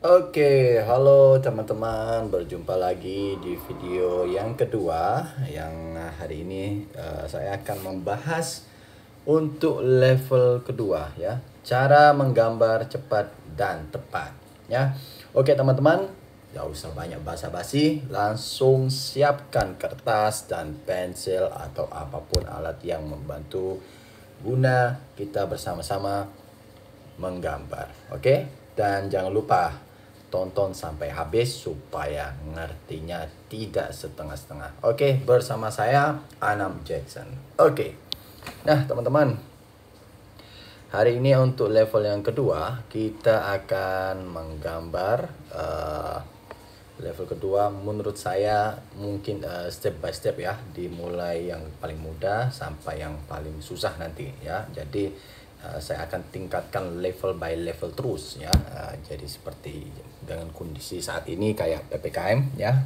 Oke, halo teman-teman, berjumpa lagi di video yang kedua. Yang hari ini saya akan membahas untuk level kedua ya, cara menggambar cepat dan tepat ya. Oke teman-teman, gak usah banyak basa-basi, langsung siapkan kertas dan pensil atau apapun alat yang membantu guna kita bersama-sama menggambar. Oke, dan jangan lupa tonton sampai habis supaya ngertinya tidak setengah-setengah. Oke, bersama saya Anam Jackson. Oke, nah teman-teman, hari ini untuk level yang kedua kita akan menggambar level kedua. Menurut saya mungkin step by step ya, dimulai yang paling mudah sampai yang paling susah nanti ya. Jadi saya akan tingkatkan level by level terus ya. Jadi seperti dengan kondisi saat ini kayak PPKM ya.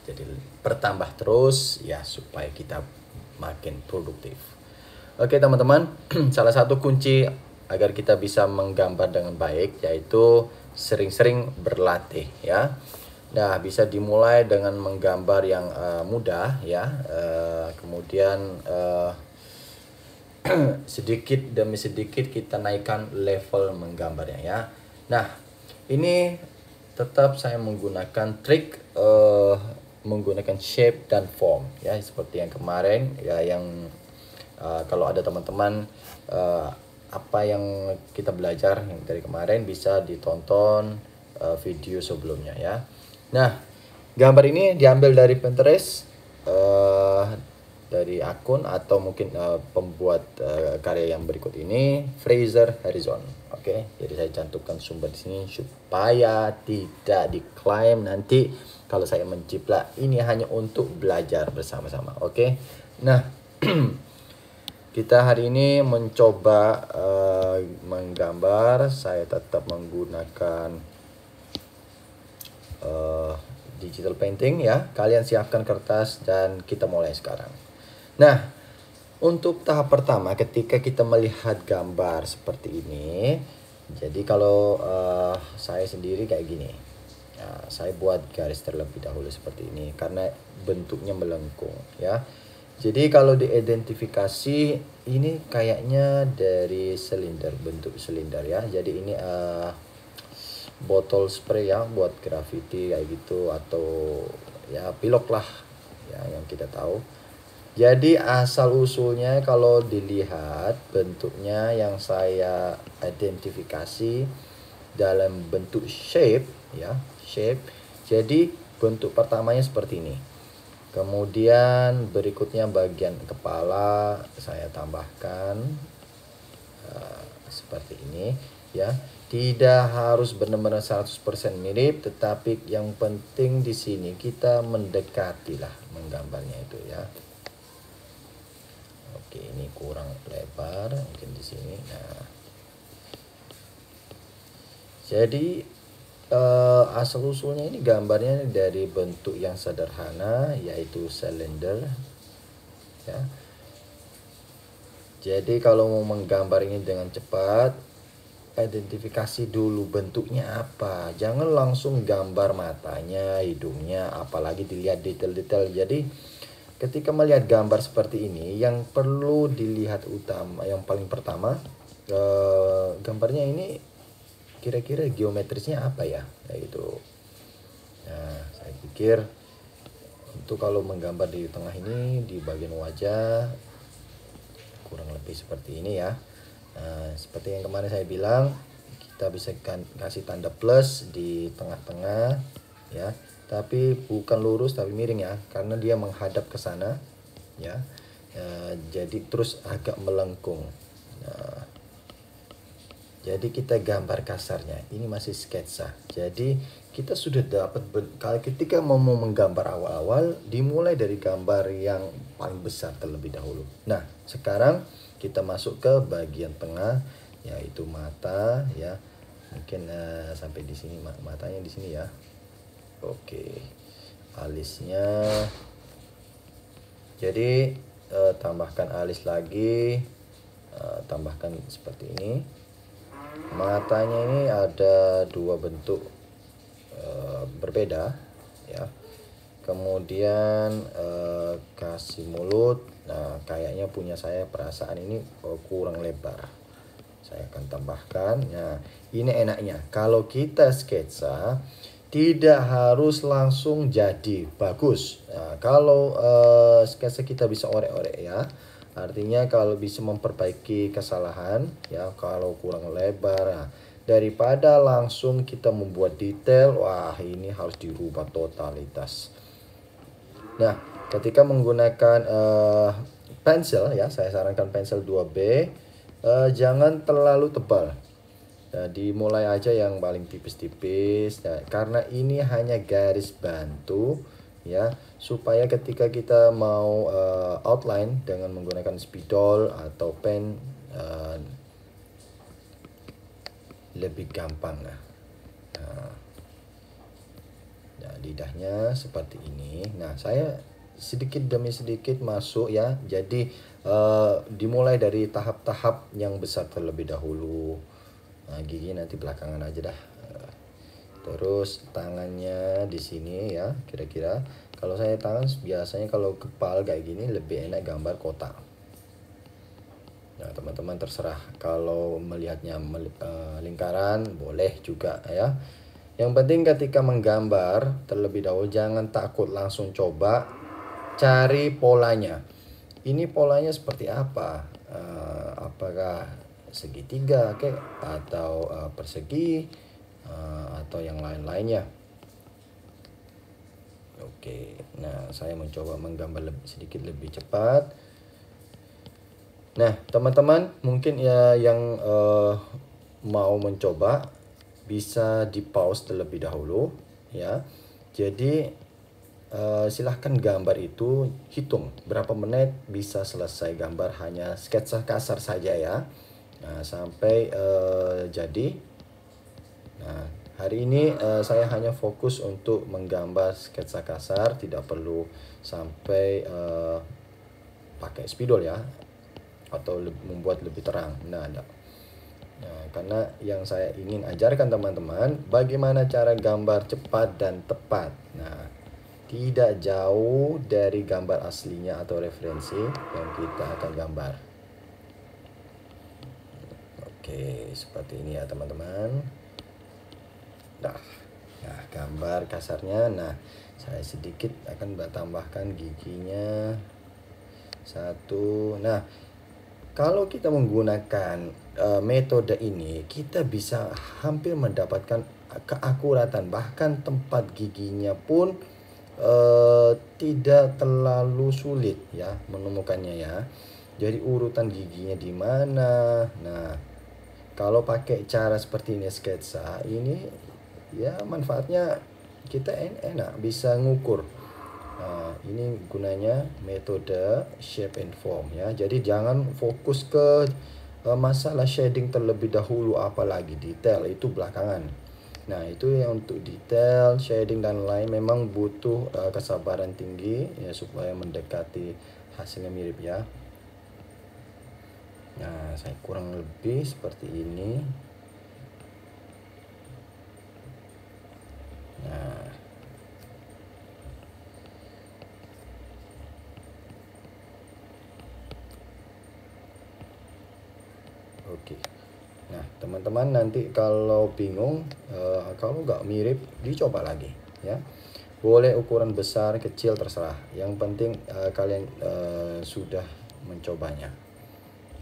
Jadi bertambah terus ya supaya kita makin produktif. Oke teman-teman, salah satu kunci agar kita bisa menggambar dengan baik yaitu sering-sering berlatih ya. Nah, bisa dimulai dengan menggambar yang mudah ya. Kemudian sedikit demi sedikit kita naikkan level menggambarnya ya. Nah, ini tetap saya menggunakan trik menggunakan shape dan form ya, seperti yang kemarin ya, yang kalau ada teman-teman apa yang kita belajar yang dari kemarin bisa ditonton video sebelumnya ya. Nah, gambar ini diambil dari Pinterest, dari akun atau mungkin pembuat karya yang berikut ini, Fraser Harrison. Oke, jadi saya cantumkan sumber di sini supaya tidak diklaim nanti kalau saya menciplak. Ini hanya untuk belajar bersama-sama. Oke, nah kita hari ini mencoba menggambar. Saya tetap menggunakan digital painting ya. Kalian siapkan kertas dan kita mulai sekarang. Nah, untuk tahap pertama ketika kita melihat gambar seperti ini, jadi kalau saya sendiri kayak gini. Nah, saya buat garis terlebih dahulu seperti ini karena bentuknya melengkung ya. Jadi kalau diidentifikasi ini kayaknya dari silinder, bentuk silinder ya. Jadi ini botol spray ya buat graffiti kayak gitu, atau ya pilok lah ya yang kita tahu. Jadi asal usulnya kalau dilihat bentuknya yang saya identifikasi dalam bentuk shape ya, shape. Jadi bentuk pertamanya seperti ini. Kemudian berikutnya bagian kepala saya tambahkan seperti ini ya. Tidak harus benar-benar 100% mirip, tetapi yang penting di sini kita mendekati lah menggambarnya itu ya. Oke, ini kurang lebar mungkin di sini. Nah, jadi asal usulnya ini gambarnya dari bentuk yang sederhana yaitu silinder ya. Jadi kalau mau menggambar ini dengan cepat, identifikasi dulu bentuknya apa. Jangan langsung gambar matanya, hidungnya, apalagi dilihat detail-detail. Jadi ketika melihat gambar seperti ini, yang perlu dilihat utama, yang paling pertama, gambarnya ini kira-kira geometrisnya apa ya, kayak gitu. Nah, saya pikir untuk kalau menggambar di tengah ini, di bagian wajah, kurang lebih seperti ini ya. Nah, seperti yang kemarin saya bilang, kita bisa kasih tanda plus di tengah-tengah ya. Tapi bukan lurus tapi miring ya, karena dia menghadap ke sana ya. Jadi terus agak melengkung. Nah, jadi kita gambar kasarnya. Ini masih sketsa. Jadi kita sudah dapat kalau ketika mau menggambar awal-awal, dimulai dari gambar yang paling besar terlebih dahulu. Nah, sekarang kita masuk ke bagian tengah yaitu mata ya. Mungkin sampai di sini, matanya di sini ya. Oke, alisnya. Jadi tambahkan alis lagi, tambahkan seperti ini. Matanya ini ada dua bentuk berbeda ya. Kemudian kasih mulut. Nah, kayaknya punya saya perasaan ini kurang lebar. Saya akan tambahkan. Nah, ini enaknya kalau kita sketsa tidak harus langsung jadi bagus. Nah, kalau sketsa kita bisa orek-orek ya. Artinya kalau bisa memperbaiki kesalahan ya, kalau kurang lebar. Nah, daripada langsung kita membuat detail, wah ini harus dirubah totalitas. Nah, ketika menggunakan pensil ya, saya sarankan pensil 2B, jangan terlalu tebal. Nah, dimulai aja yang paling tipis-tipis. Nah, karena ini hanya garis bantu ya, supaya ketika kita mau outline dengan menggunakan spidol atau pen lebih gampang lah. Nah, lidahnya seperti ini. Nah, saya sedikit demi sedikit masuk ya. Jadi dimulai dari tahap-tahap yang besar terlebih dahulu. Nah, gigi nanti belakangan aja dah. Terus tangannya di sini ya, kira-kira. Kalau saya tangan biasanya kalau kepal kayak gini lebih enak gambar kotak. Nah, teman-teman terserah. Kalau melihatnya lingkaran boleh juga ya. Yang penting ketika menggambar terlebih dahulu jangan takut, langsung coba cari polanya. Ini polanya seperti apa? Apakah segitiga atau persegi atau yang lain-lainnya? Oke, nah saya mencoba menggambar sedikit lebih cepat. Nah, teman-teman mungkin ya yang mau mencoba bisa di pause terlebih dahulu ya. Jadi silahkan gambar itu, hitung berapa menit bisa selesai gambar, hanya sketsa kasar saja ya. Nah, sampai jadi. Nah, hari ini saya hanya fokus untuk menggambar sketsa kasar, tidak perlu sampai pakai spidol ya, atau membuat lebih terang. Nah, karena yang saya ingin ajarkan teman-teman bagaimana cara gambar cepat dan tepat. Nah, tidak jauh dari gambar aslinya atau referensi yang kita akan gambar. Oke, seperti ini ya teman-teman. Nah, gambar kasarnya. Nah, saya sedikit akan tambahkan giginya satu. Nah, kalau kita menggunakan metode ini, kita bisa hampir mendapatkan keakuratan, bahkan tempat giginya pun tidak terlalu sulit ya menemukannya ya. Jadi urutan giginya di mana. Nah, kalau pakai cara seperti ini sketsa ini ya, manfaatnya kita enak bisa ngukur. Nah, ini gunanya metode shape and form ya. Jadi jangan fokus ke masalah shading terlebih dahulu, apalagi detail itu belakangan. Nah, itu yang untuk detail, shading dan lain memang butuh kesabaran tinggi ya supaya mendekati hasilnya mirip ya. Nah, saya kurang lebih seperti ini. Nah, oke. Nah, teman-teman nanti kalau bingung, kalau nggak mirip, dicoba lagi ya. Boleh ukuran besar, kecil, terserah. Yang penting kalian sudah mencobanya.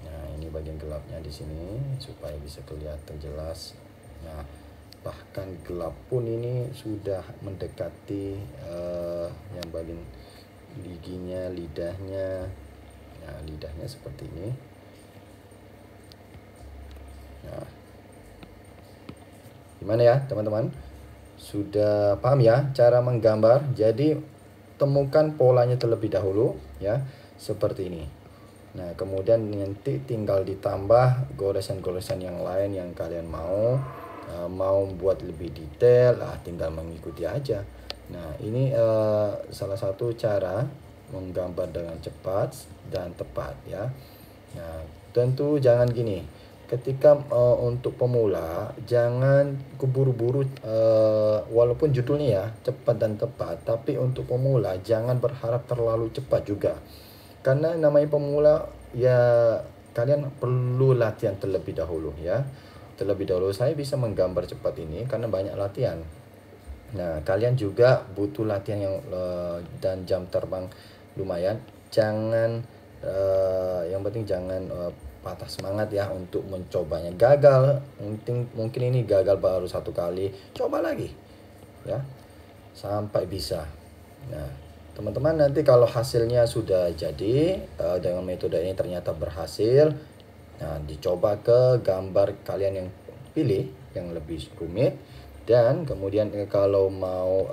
Nah, ini bagian gelapnya di sini supaya bisa kelihatan jelas. Nah, bahkan gelap pun ini sudah mendekati yang bagian giginya, lidahnya. Nah, lidahnya seperti ini. Nah, gimana ya teman-teman? Sudah paham ya cara menggambar? Jadi temukan polanya terlebih dahulu ya, seperti ini. Nah, kemudian nanti tinggal ditambah goresan-goresan yang lain yang kalian mau. Mau buat lebih detail, tinggal mengikuti aja. Nah, ini salah satu cara menggambar dengan cepat dan tepat ya. Nah, tentu jangan gini. ketika untuk pemula jangan keburu-buru, walaupun judulnya ya cepat dan tepat, tapi untuk pemula jangan berharap terlalu cepat juga. Karena namanya pemula ya, kalian perlu latihan terlebih dahulu ya. Terlebih dahulu saya bisa menggambar cepat ini karena banyak latihan. Nah, kalian juga butuh latihan yang dan jam terbang lumayan. Jangan yang penting jangan patah semangat ya untuk mencobanya. Gagal, mungkin ini gagal baru satu kali, coba lagi ya sampai bisa. Nah, teman-teman, nanti kalau hasilnya sudah jadi dengan metode ini ternyata berhasil, nah dicoba ke gambar kalian yang pilih yang lebih rumit, dan kemudian kalau mau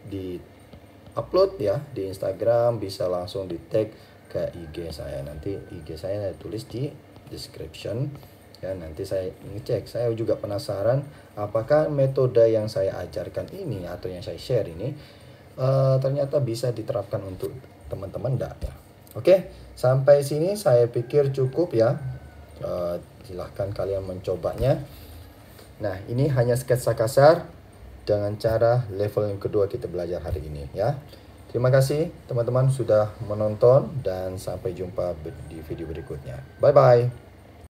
di upload ya di Instagram, bisa langsung di tag ke IG saya. Nanti IG saya tulis di description ya, nanti saya ngecek. Saya juga penasaran apakah metode yang saya ajarkan ini atau yang saya share ini ternyata bisa diterapkan untuk teman-teman enggak ya. Oke, sampai sini saya pikir cukup ya. Silahkan kalian mencobanya. Nah, ini hanya sketsa kasar dengan cara level yang kedua kita belajar hari ini ya. Terima kasih teman-teman sudah menonton, dan sampai jumpa di video berikutnya. Bye bye.